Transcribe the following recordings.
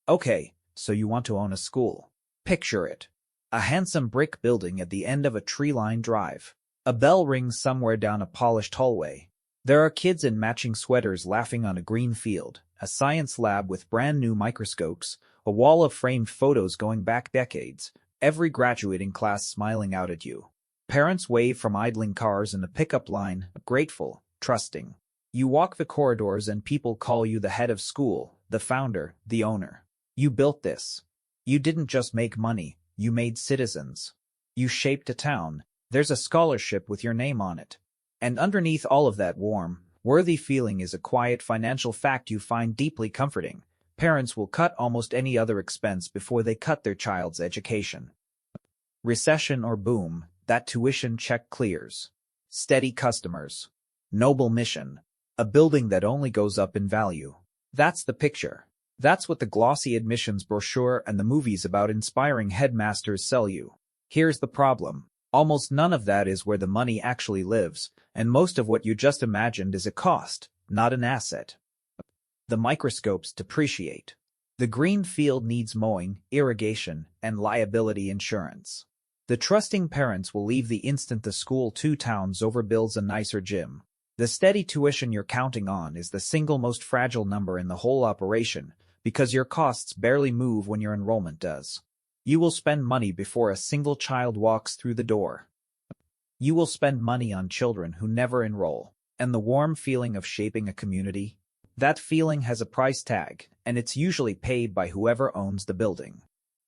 Okay, so you want to own a school. Picture it. A handsome brick building at the end of a tree-lined drive. A bell rings somewhere down a polished hallway. There are kids in matching sweaters laughing on a green field, a science lab with brand new microscopes, a wall of framed photos going back decades, every graduating class smiling out at you. Parents wave from idling cars in the pickup line, grateful, trusting. You walk the corridors and people call you the head of school, the founder, the owner. You built this. You didn't just make money, you made citizens. You shaped a town. There's a scholarship with your name on it. And underneath all of that warm, worthy feeling is a quiet financial fact you find deeply comforting. Parents will cut almost any other expense before they cut their child's education. Recession or boom, that tuition check clears. Steady customers. Noble mission. A building that only goes up in value. That's the picture. That's what the glossy admissions brochure and the movies about inspiring headmasters sell you. Here's the problem. Almost none of that is where the money actually lives, and most of what you just imagined is a cost, not an asset. The microscopes depreciate. The green field needs mowing, irrigation, and liability insurance. The trusting parents will leave the instant the school 2 towns over builds a nicer gym. The steady tuition you're counting on is the single most fragile number in the whole operation, because your costs barely move when your enrollment does. You will spend money before a single child walks through the door. You will spend money on children who never enroll. And the warm feeling of shaping a community? That feeling has a price tag, and it's usually paid by whoever owns the building.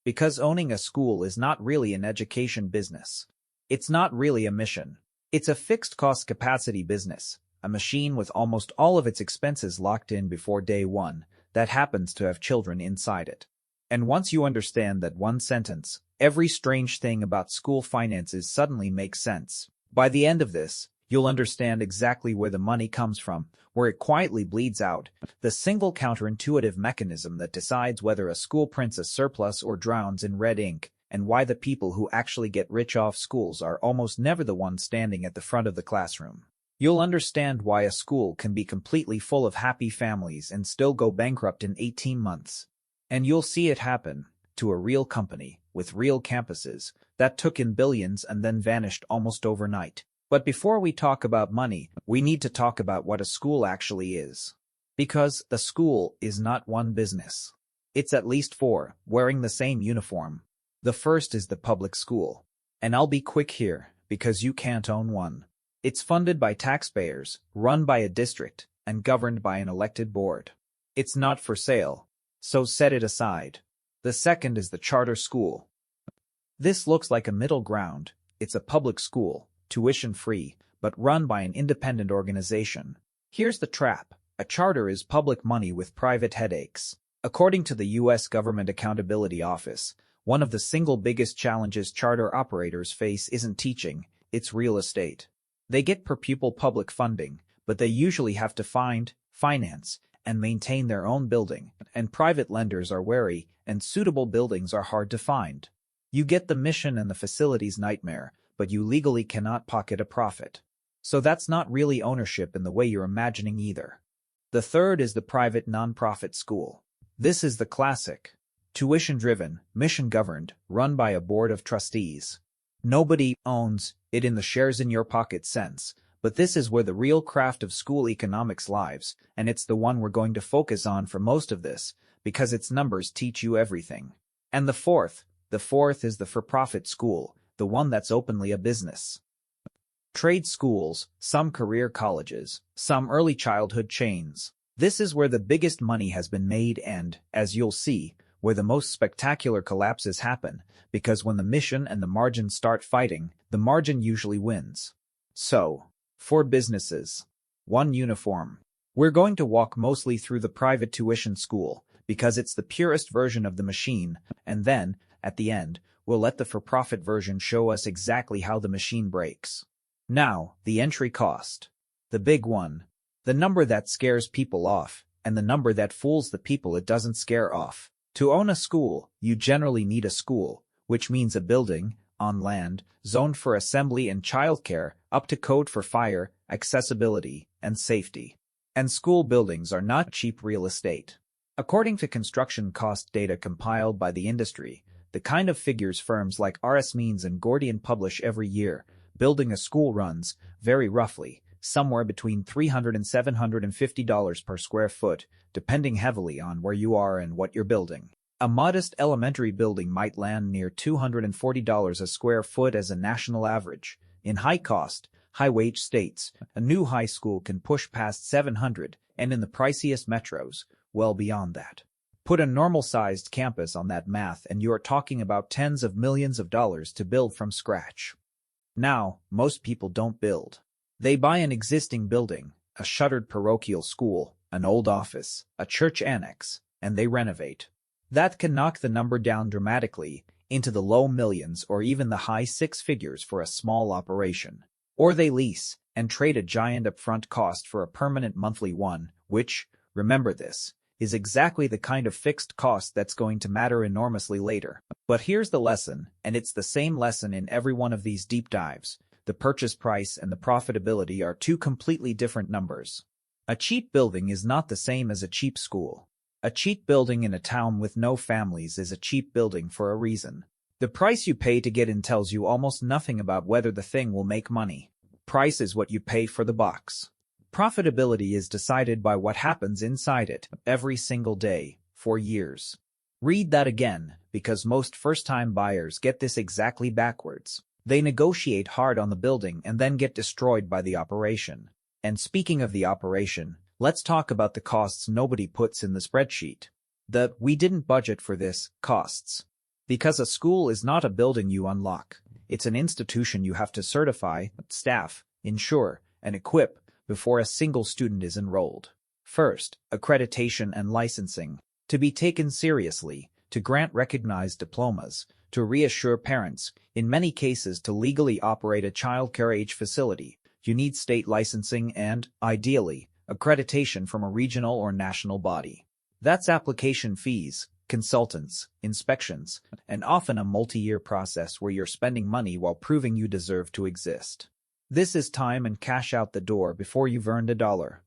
Because owning a school is not really an education business. It's not really a mission. It's a fixed-cost capacity business, a machine with almost all of its expenses locked in before day one, that happens to have children inside it. And once you understand that one sentence, every strange thing about school finances suddenly makes sense. By the end of this, you'll understand exactly where the money comes from, where it quietly bleeds out, the single counterintuitive mechanism that decides whether a school prints a surplus or drowns in red ink, and why the people who actually get rich off schools are almost never the ones standing at the front of the classroom. You'll understand why a school can be completely full of happy families and still go bankrupt in 18 months. And you'll see it happen to a real company with real campuses that took in billions and then vanished almost overnight. But before we talk about money, we need to talk about what a school actually is. Because the school is not one business. It's at least 4, wearing the same uniform. The first is the public school. And I'll be quick here, because you can't own one. It's funded by taxpayers, run by a district, and governed by an elected board. It's not for sale. So set it aside. The second is the charter school. This looks like a middle ground. It's a public school, tuition-free, but run by an independent organization. Here's the trap. A charter is public money with private headaches. According to the U.S. Government Accountability Office, one of the single biggest challenges charter operators face isn't teaching, it's real estate. They get per-pupil public funding, but they usually have to find, finance, and maintain their own building, and private lenders are wary, and suitable buildings are hard to find. You get the mission and the facilities nightmare, but you legally cannot pocket a profit. So that's not really ownership in the way you're imagining either. The third is the private nonprofit school. This is the classic. Tuition-driven, mission-governed, run by a board of trustees. Nobody owns it in the shares-in-your-pocket sense, but this is where the real craft of school economics lives, and it's the one we're going to focus on for most of this, because its numbers teach you everything. And the fourth is the for-profit school, the one that's openly a business. Trade schools, some career colleges, some early childhood chains. This is where the biggest money has been made and, as you'll see, where the most spectacular collapses happen, because when the mission and the margin start fighting, the margin usually wins. So, for businesses. 1 uniform. We're going to walk mostly through the private tuition school, because it's the purest version of the machine, and then, at the end, we'll let the for-profit version show us exactly how the machine breaks. Now, the entry cost. The big one. The number that scares people off, and the number that fools the people it doesn't scare off. To own a school, you generally need a school, which means a building, on land, zoned for assembly and childcare, up to code for fire, accessibility, and safety. And school buildings are not cheap real estate. According to construction cost data compiled by the industry, the kind of figures firms like RS Means and Gordian publish every year, building a school runs, very roughly, somewhere between $300 and $750 per square foot, depending heavily on where you are and what you're building. A modest elementary building might land near $240 a square foot as a national average. In high-cost, high-wage states, a new high school can push past $700, and in the priciest metros, well beyond that. Put a normal-sized campus on that math and you're talking about tens of millions of dollars to build from scratch. Now, most people don't build. They buy an existing building, a shuttered parochial school, an old office, a church annex, and they renovate. That can knock the number down dramatically into the low millions or even the high six figures for a small operation. Or they lease and trade a giant upfront cost for a permanent monthly one, which, remember this, is exactly the kind of fixed cost that's going to matter enormously later. But here's the lesson, and it's the same lesson in every one of these deep dives. The purchase price and the profitability are two completely different numbers. A cheap building is not the same as a cheap school. A cheap building in a town with no families is a cheap building for a reason. The price you pay to get in tells you almost nothing about whether the thing will make money. Price is what you pay for the box. Profitability is decided by what happens inside it every single day for years. Read that again, because most first-time buyers get this exactly backwards. They negotiate hard on the building and then get destroyed by the operation. And speaking of the operation, let's talk about the costs nobody puts in the spreadsheet. The "we didn't budget for this" costs. Because a school is not a building you unlock. It's an institution you have to certify, staff, insure, and equip before a single student is enrolled. First, accreditation and licensing. To be taken seriously, to grant recognized diplomas, to reassure parents, in many cases to legally operate a childcare age facility, you need state licensing and, ideally, accreditation from a regional or national body. That's application fees, consultants, inspections, and often a multi-year process where you're spending money while proving you deserve to exist. This is time and cash out the door before you've earned $1.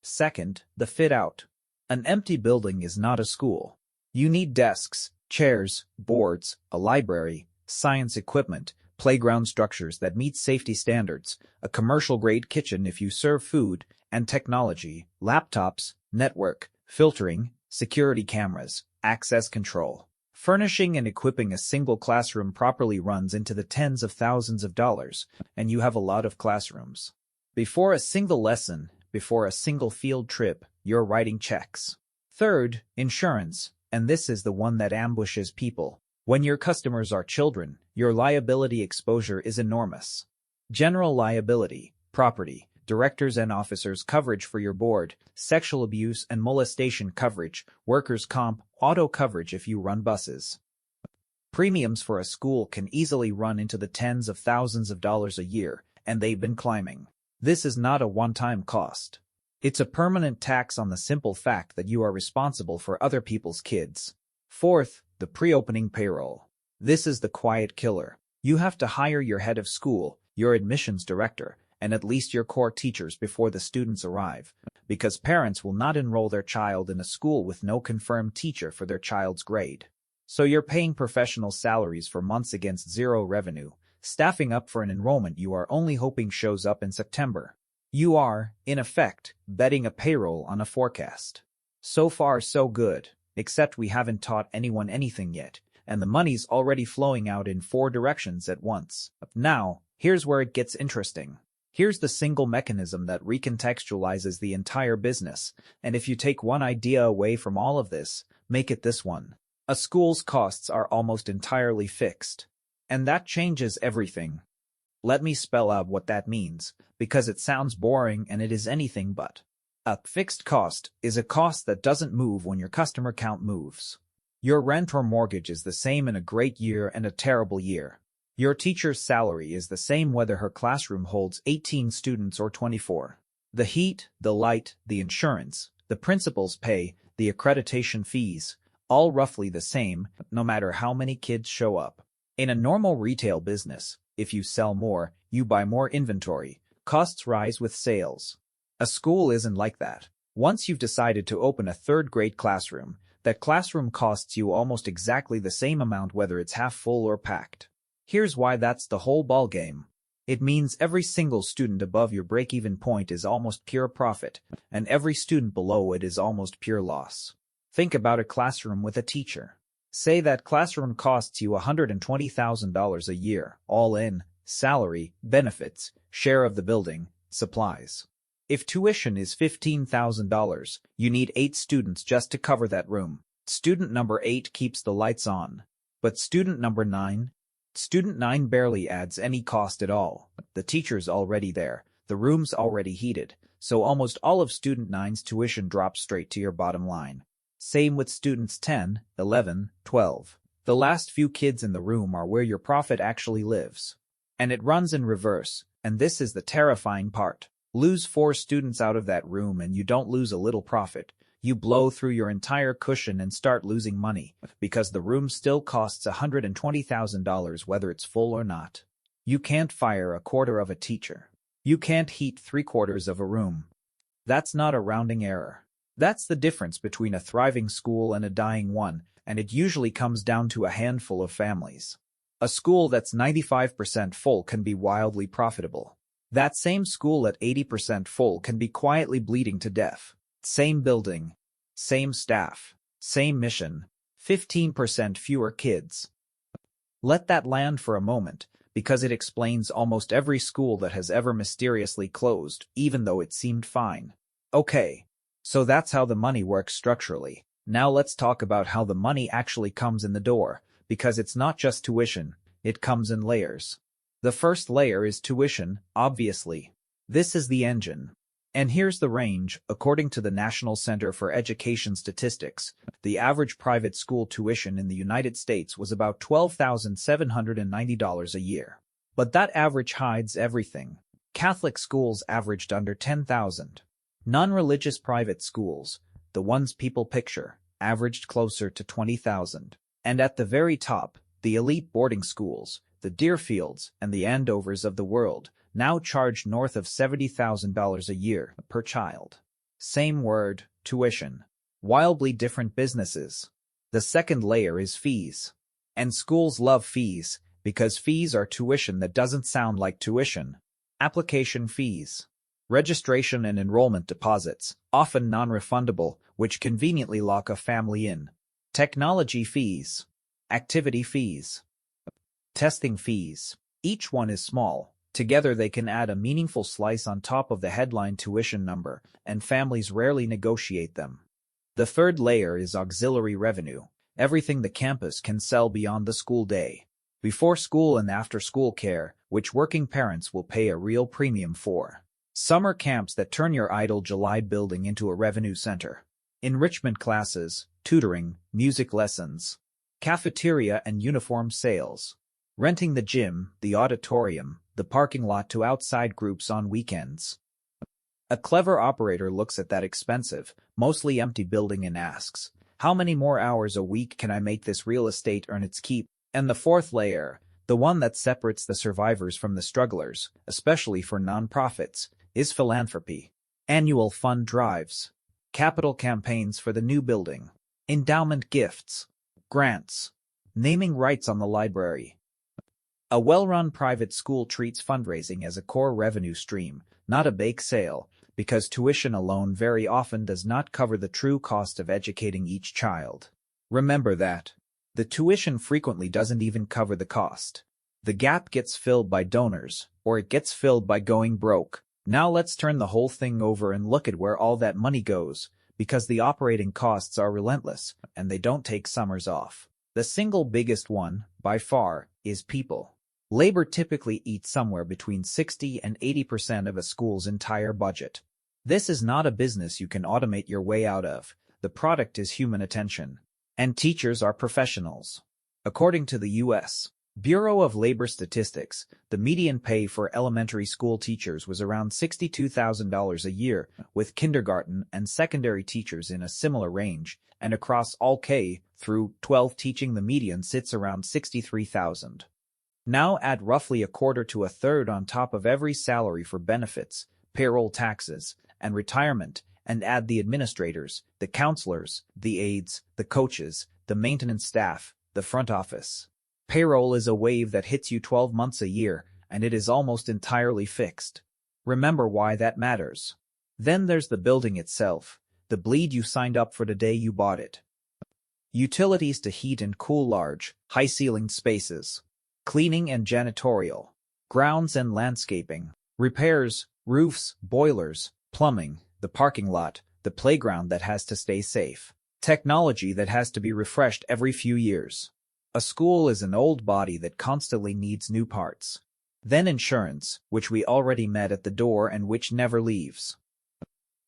Second, the fit-out. An empty building is not a school. You need desks, chairs, boards, a library, science equipment, playground structures that meet safety standards, a commercial-grade kitchen if you serve food, and technology, laptops, network, filtering, security cameras, access control. Furnishing and equipping a single classroom properly runs into the tens of thousands of dollars, and you have a lot of classrooms. Before a single lesson, before a single field trip, you're writing checks. Third, insurance, and this is the one that ambushes people. When your customers are children, your liability exposure is enormous. General liability, property, directors and officers coverage for your board, sexual abuse and molestation coverage, workers' comp, auto coverage if you run buses. Premiums for a school can easily run into the tens of thousands of dollars a year, and they've been climbing. This is not a one-time cost. It's a permanent tax on the simple fact that you are responsible for other people's kids. Fourth, the pre-opening payroll. This is the quiet killer. You have to hire your head of school, your admissions director, and at least your core teachers before the students arrive, because parents will not enroll their child in a school with no confirmed teacher for their child's grade. So you're paying professional salaries for months against zero revenue, staffing up for an enrollment you are only hoping shows up in September. You are, in effect, betting a payroll on a forecast. So far so good, except we haven't taught anyone anything yet, and the money's already flowing out in 4 directions at once. Now, here's where it gets interesting. Here's the single mechanism that recontextualizes the entire business, and if you take one idea away from all of this, make it this one. A school's costs are almost entirely fixed. And that changes everything. Let me spell out what that means, because it sounds boring and it is anything but. A fixed cost is a cost that doesn't move when your customer count moves. Your rent or mortgage is the same in a great year and a terrible year. Your teacher's salary is the same whether her classroom holds 18 students or 24. The heat, the light, the insurance, the principal's pay, the accreditation fees, all roughly the same, no matter how many kids show up. In a normal retail business, if you sell more, you buy more inventory. Costs rise with sales. A school isn't like that. Once you've decided to open a third-grade classroom, That classroom costs you almost exactly the same amount whether it's half full or packed. Here's why that's the whole ballgame. It means every single student above your break-even point is almost pure profit, and every student below it is almost pure loss. Think about a classroom with a teacher. Say that classroom costs you $120,000 a year, all in, salary, benefits, share of the building, supplies. If tuition is $15,000, you need 8 students just to cover that room. Student number 8 keeps the lights on. But student number 9? Student 9 barely adds any cost at all. The teacher's already there, the room's already heated, so almost all of student 9's tuition drops straight to your bottom line. Same with students 10, 11, 12. The last few kids in the room are where your profit actually lives. And it runs in reverse, and this is the terrifying part. Lose 4 students out of that room and you don't lose a little profit. You blow through your entire cushion and start losing money, because the room still costs $120,000 whether it's full or not. You can't fire a quarter of a teacher. You can't heat 3/4 of a room. That's not a rounding error. That's the difference between a thriving school and a dying one, and it usually comes down to a handful of families. A school that's 95% full can be wildly profitable. That same school at 80% full can be quietly bleeding to death. Same building, same staff, same mission, 15% fewer kids. Let that land for a moment, because it explains almost every school that has ever mysteriously closed, even though it seemed fine. Okay, so that's how the money works structurally. Now let's talk about how the money actually comes in the door, because it's not just tuition, it comes in layers. The first layer is tuition, obviously. This is the engine. And here's the range. According to the National Center for Education Statistics, the average private school tuition in the United States was about $12,790 a year. But that average hides everything. Catholic schools averaged under $10,000. Non-religious private schools, the ones people picture, averaged closer to $20,000. And at the very top, the elite boarding schools, the Deerfields and the Andovers of the world, now charge north of $70,000 a year per child. Same word, tuition. Wildly different businesses. The second layer is fees. And schools love fees, because fees are tuition that doesn't sound like tuition. Application fees. Registration and enrollment deposits, often non-refundable, which conveniently lock a family in. Technology fees. Activity fees. Testing fees. Each one is small. Together they can add a meaningful slice on top of the headline tuition number, and families rarely negotiate them. The third layer is auxiliary revenue, everything the campus can sell beyond the school day. Before school and after school care, which working parents will pay a real premium for. Summer camps that turn your idle July building into a revenue center. Enrichment classes, tutoring, music lessons. Cafeteria and uniform sales. Renting the gym, the auditorium, the parking lot to outside groups on weekends. A clever operator looks at that expensive, mostly empty building and asks, how many more hours a week can I make this real estate earn its keep? And the fourth layer, the one that separates the survivors from the strugglers, especially for nonprofits, is philanthropy. Annual fund drives. Capital campaigns for the new building. Endowment gifts. Grants. Naming rights on the library. A well-run private school treats fundraising as a core revenue stream, not a bake sale, because tuition alone very often does not cover the true cost of educating each child. Remember that. The tuition frequently doesn't even cover the cost. The gap gets filled by donors, or it gets filled by going broke. Now let's turn the whole thing over and look at where all that money goes, because the operating costs are relentless, and they don't take summers off. The single biggest one, by far, is people. Labor typically eats somewhere between 60 and 80% of a school's entire budget. This is not a business you can automate your way out of. The product is human attention. And teachers are professionals. According to the U.S. Bureau of Labor Statistics, the median pay for elementary school teachers was around $62,000 a year, with kindergarten and secondary teachers in a similar range, and across all K through 12 teaching the median sits around $63,000. Now add roughly a quarter to a third on top of every salary for benefits, payroll taxes, and retirement, and add the administrators, the counselors, the aides, the coaches, the maintenance staff, the front office. Payroll is a wave that hits you 12 months a year, and it is almost entirely fixed. Remember why that matters. Then there's the building itself, the bleed you signed up for the day you bought it. Utilities to heat and cool large, high-ceilinged spaces. Cleaning and janitorial. Grounds and landscaping. Repairs, roofs, boilers, plumbing, the parking lot, the playground that has to stay safe. Technology that has to be refreshed every few years. A school is an old body that constantly needs new parts. Then insurance, which we already met at the door and which never leaves.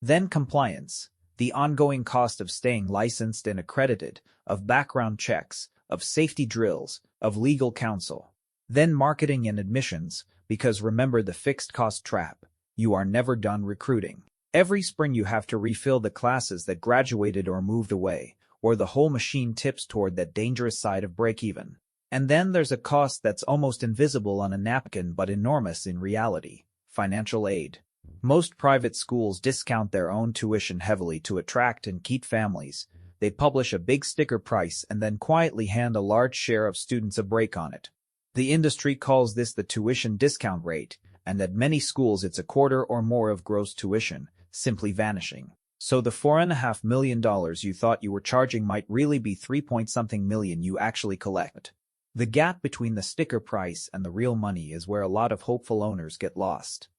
Then compliance, the ongoing cost of staying licensed and accredited, of background checks, of safety drills, of legal counsel. Then marketing and admissions, because remember the fixed cost trap, you are never done recruiting. Every spring you have to refill the classes that graduated or moved away, or the whole machine tips toward that dangerous side of break-even. And then there's a cost that's almost invisible on a napkin but enormous in reality: financial aid. Most private schools discount their own tuition heavily to attract and keep families. They publish a big sticker price and then quietly hand a large share of students a break on it. The industry calls this the tuition discount rate, and at many schools it's a quarter or more of gross tuition, simply vanishing. So the $4.5 million you thought you were charging might really be 3-point-something million you actually collect. The gap between the sticker price and the real money is where a lot of hopeful owners get lost.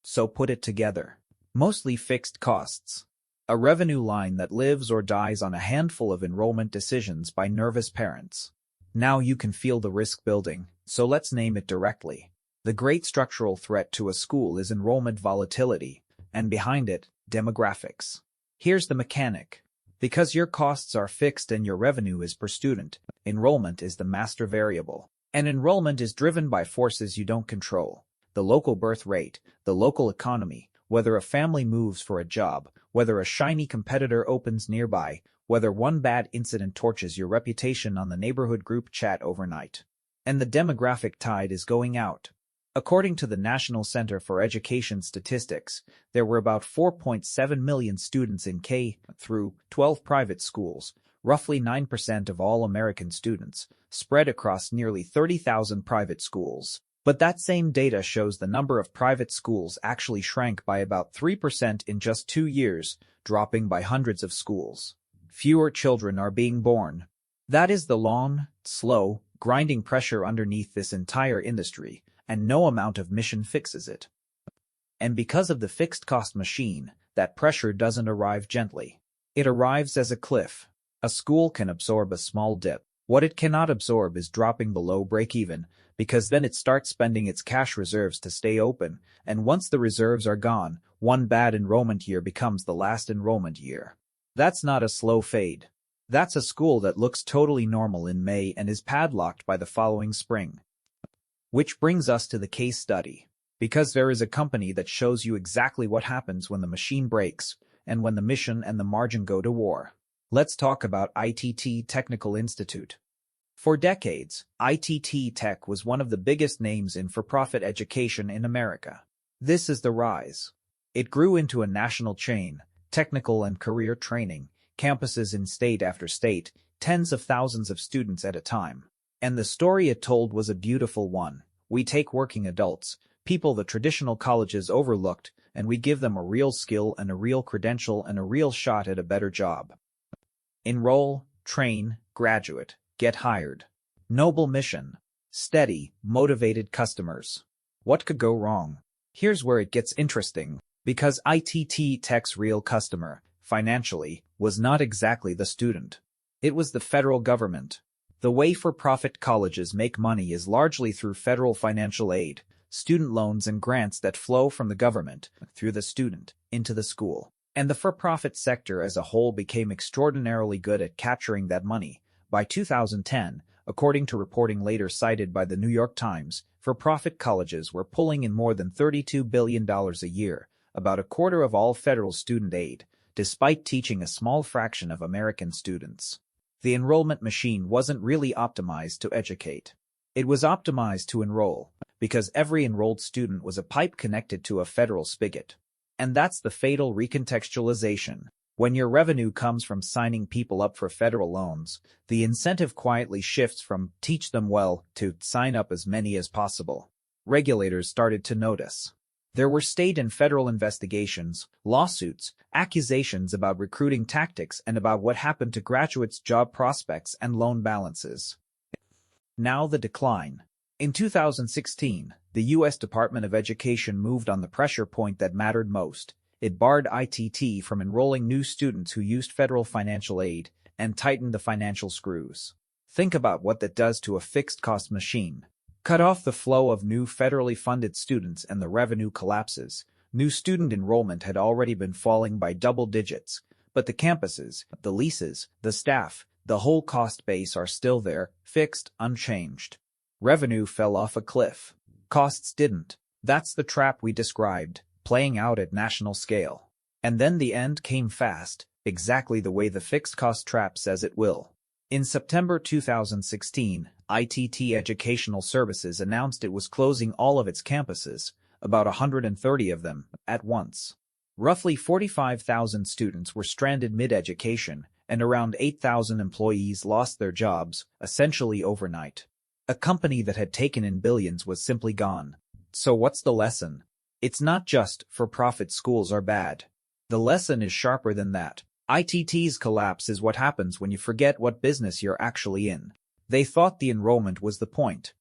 So put it together. Mostly fixed costs. A revenue line that lives or dies on a handful of enrollment decisions by nervous parents. Now you can feel the risk building, so let's name it directly. The great structural threat to a school is enrollment volatility, and behind it, demographics. Here's the mechanic. Because your costs are fixed and your revenue is per student, enrollment is the master variable. And enrollment is driven by forces you don't control. The local birth rate, the local economy, whether a family moves for a job, whether a shiny competitor opens nearby, whether one bad incident torches your reputation on the neighborhood group chat overnight. And the demographic tide is going out. According to the National Center for Education Statistics, there were about 4.7 million students in K-12 private schools, roughly 9% of all American students, spread across nearly 30,000 private schools. But that same data shows the number of private schools actually shrank by about 3% in just 2 years, dropping by hundreds of schools. Fewer children are being born. That is the long, slow, grinding pressure underneath this entire industry, and no amount of mission fixes it. And because of the fixed cost machine, that pressure doesn't arrive gently. It arrives as a cliff. A school can absorb a small dip. What it cannot absorb is dropping below break-even, because then it starts spending its cash reserves to stay open, and once the reserves are gone, one bad enrollment year becomes the last enrollment year. That's not a slow fade. That's a school that looks totally normal in May and is padlocked by the following spring. Which brings us to the case study. Because there is a company that shows you exactly what happens when the machine breaks, and when the mission and the margin go to war. Let's talk about ITT Technical Institute. For decades, ITT Tech was one of the biggest names in for-profit education in America. This is the rise. It grew into a national chain, technical and career training, campuses in state after state, tens of thousands of students at a time. And the story it told was a beautiful one. We take working adults, people the traditional colleges overlooked, and we give them a real skill and a real credential and a real shot at a better job. Enroll, train, graduate, get hired. Noble mission. Steady, motivated customers. What could go wrong? Here's where it gets interesting. Because ITT Tech's real customer, financially, was not exactly the student. It was the federal government. The way for-profit colleges make money is largely through federal financial aid, student loans and grants that flow from the government, through the student, into the school. And the for-profit sector as a whole became extraordinarily good at capturing that money. By 2010, according to reporting later cited by the New York Times, for-profit colleges were pulling in more than $32 billion a year, about a quarter of all federal student aid, despite teaching a small fraction of American students. The enrollment machine wasn't really optimized to educate. It was optimized to enroll, because every enrolled student was a pipe connected to a federal spigot. And that's the fatal recontextualization. When your revenue comes from signing people up for federal loans, the incentive quietly shifts from teach them well to sign up as many as possible. Regulators started to notice. There were state and federal investigations, lawsuits, accusations about recruiting tactics and about what happened to graduates' job prospects and loan balances. Now the decline. In 2016, the U.S. Department of Education moved on the pressure point that mattered most. It barred ITT from enrolling new students who used federal financial aid and tightened the financial screws. Think about what that does to a fixed-cost machine. Cut off the flow of new federally funded students and the revenue collapses. New student enrollment had already been falling by double digits, but the campuses, the leases, the staff, the whole cost base are still there, fixed, unchanged. Revenue fell off a cliff. Costs didn't. That's the trap we described, playing out at national scale. And then the end came fast, exactly the way the fixed cost trap says it will. In September 2016, ITT Educational Services announced it was closing all of its campuses, about 130 of them, at once. Roughly 45,000 students were stranded mid-education, and around 8,000 employees lost their jobs, essentially overnight. A company that had taken in billions was simply gone. So what's the lesson? It's not just for-profit schools are bad. The lesson is sharper than that. ITT's collapse is what happens when you forget what business you're actually in. They thought the enrollment was the point.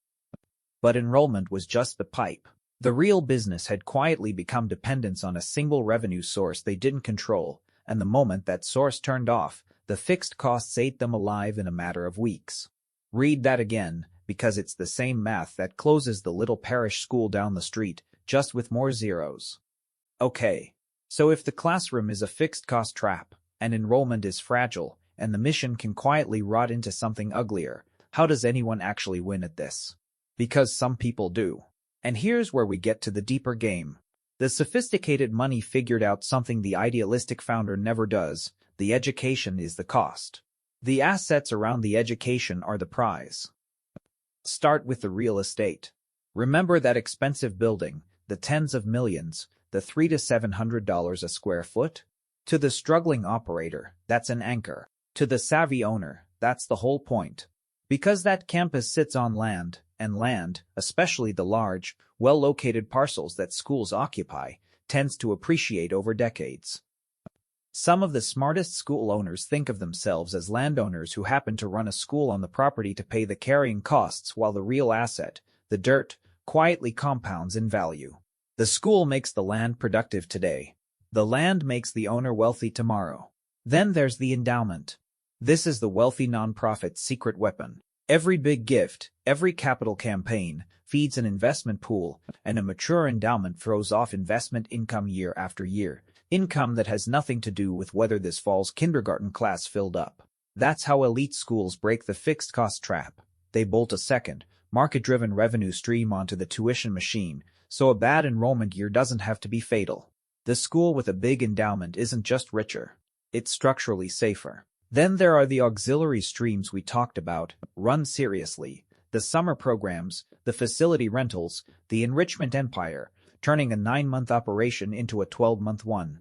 But enrollment was just the pipe. The real business had quietly become dependence on a single revenue source they didn't control, and the moment that source turned off, the fixed costs ate them alive in a matter of weeks. Read that again, because it's the same math that closes the little parish school down the street, just with more zeros. Okay, so if the classroom is a fixed-cost trap, and enrollment is fragile, and the mission can quietly rot into something uglier, how does anyone actually win at this? Because some people do. And here's where we get to the deeper game. The sophisticated money figured out something the idealistic founder never does. The education is the cost. The assets around the education are the prize. Start with the real estate. Remember that expensive building, the tens of millions, the $300 to $700 a square foot? To the struggling operator, that's an anchor. To the savvy owner, that's the whole point. Because that campus sits on land, and land, especially the large, well-located parcels that schools occupy, tends to appreciate over decades. Some of the smartest school owners think of themselves as landowners who happen to run a school on the property to pay the carrying costs while the real asset, the dirt, quietly compounds in value. The school makes the land productive today. The land makes the owner wealthy tomorrow. Then there's the endowment. This is the wealthy nonprofit's secret weapon. Every big gift, every capital campaign, feeds an investment pool, and a mature endowment throws off investment income year after year, income that has nothing to do with whether this fall's kindergarten class filled up. That's how elite schools break the fixed cost trap. They bolt a second, market-driven revenue stream onto the tuition machine, so a bad enrollment year doesn't have to be fatal. The school with a big endowment isn't just richer. It's structurally safer. Then there are the auxiliary streams we talked about, run seriously, the summer programs, the facility rentals, the enrichment empire, turning a 9-month operation into a 12-month one.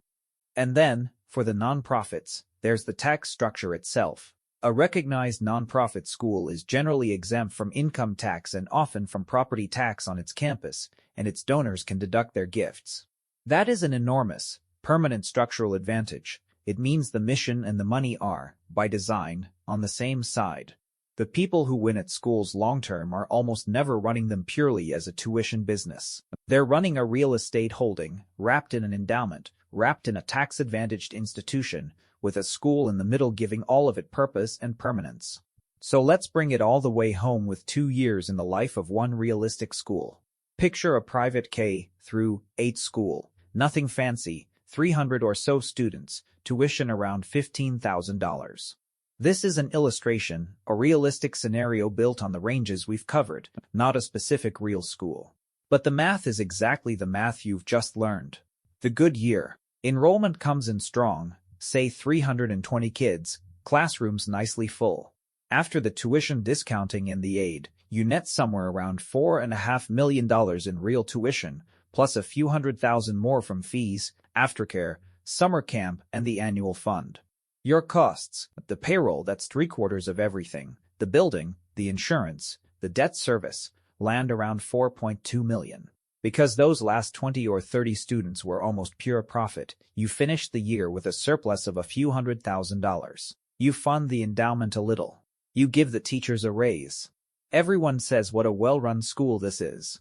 And then, for the nonprofits, there's the tax structure itself. A recognized nonprofit school is generally exempt from income tax and often from property tax on its campus, and its donors can deduct their gifts. That is an enormous, permanent structural advantage. It means the mission and the money are, by design, on the same side. The people who win at schools long-term are almost never running them purely as a tuition business. They're running a real estate holding, wrapped in an endowment, wrapped in a tax-advantaged institution, with a school in the middle giving all of it purpose and permanence. So let's bring it all the way home with 2 years in the life of one realistic school. Picture a private K-8 school. Nothing fancy, 300 or so students, tuition around $15,000. This is an illustration, a realistic scenario built on the ranges we've covered, not a specific real school. But the math is exactly the math you've just learned. The good year. Enrollment comes in strong, say 320 kids, classrooms nicely full. After the tuition discounting and the aid, you net somewhere around $4.5 million in real tuition, plus a few $100,000 more from fees, aftercare, summer camp, and the annual fund. Your costs, the payroll, that's 3/4 of everything, the building, the insurance, the debt service, land around 4.2 million. Because those last 20 or 30 students were almost pure profit, you finished the year with a surplus of a few $100,000. You fund the endowment a little. You give the teachers a raise. Everyone says what a well-run school this is.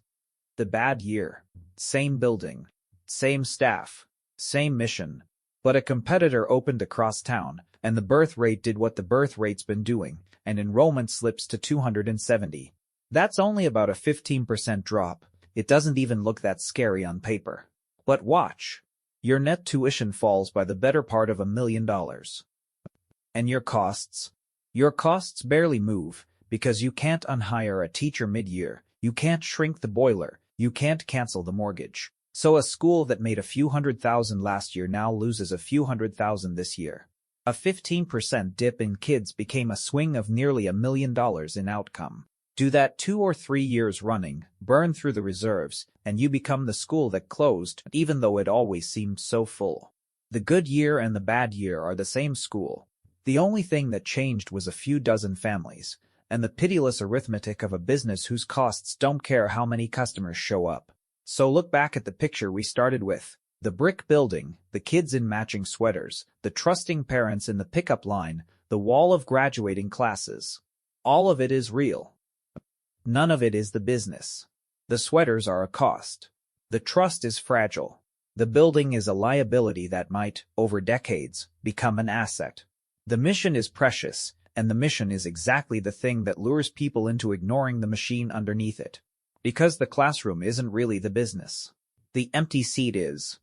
The bad year. Same building. Same staff. Same mission. But a competitor opened across town, and the birth rate did what the birth rate's been doing, and enrollment slips to 270. That's only about a 15% drop. It doesn't even look that scary on paper. But watch. Your net tuition falls by the better part of $1 million. And your costs? Your costs barely move, because you can't unhire a teacher mid-year, you can't shrink the boiler, you can't cancel the mortgage. So a school that made a few $100,000 last year now loses a few $100,000 this year. A 15% dip in kids became a swing of nearly $1 million in outcome. Do that 2 or 3 years running, burn through the reserves, and you become the school that closed, even though it always seemed so full. The good year and the bad year are the same school. The only thing that changed was a few dozen families, and the pitiless arithmetic of a business whose costs don't care how many customers show up. So look back at the picture we started with. The brick building, the kids in matching sweaters, the trusting parents in the pickup line, the wall of graduating classes. All of it is real. None of it is the business. The sweaters are a cost. The trust is fragile. The building is a liability that might, over decades, become an asset. The mission is precious, and the mission is exactly the thing that lures people into ignoring the machine underneath it. Because the classroom isn't really the business. The empty seat is.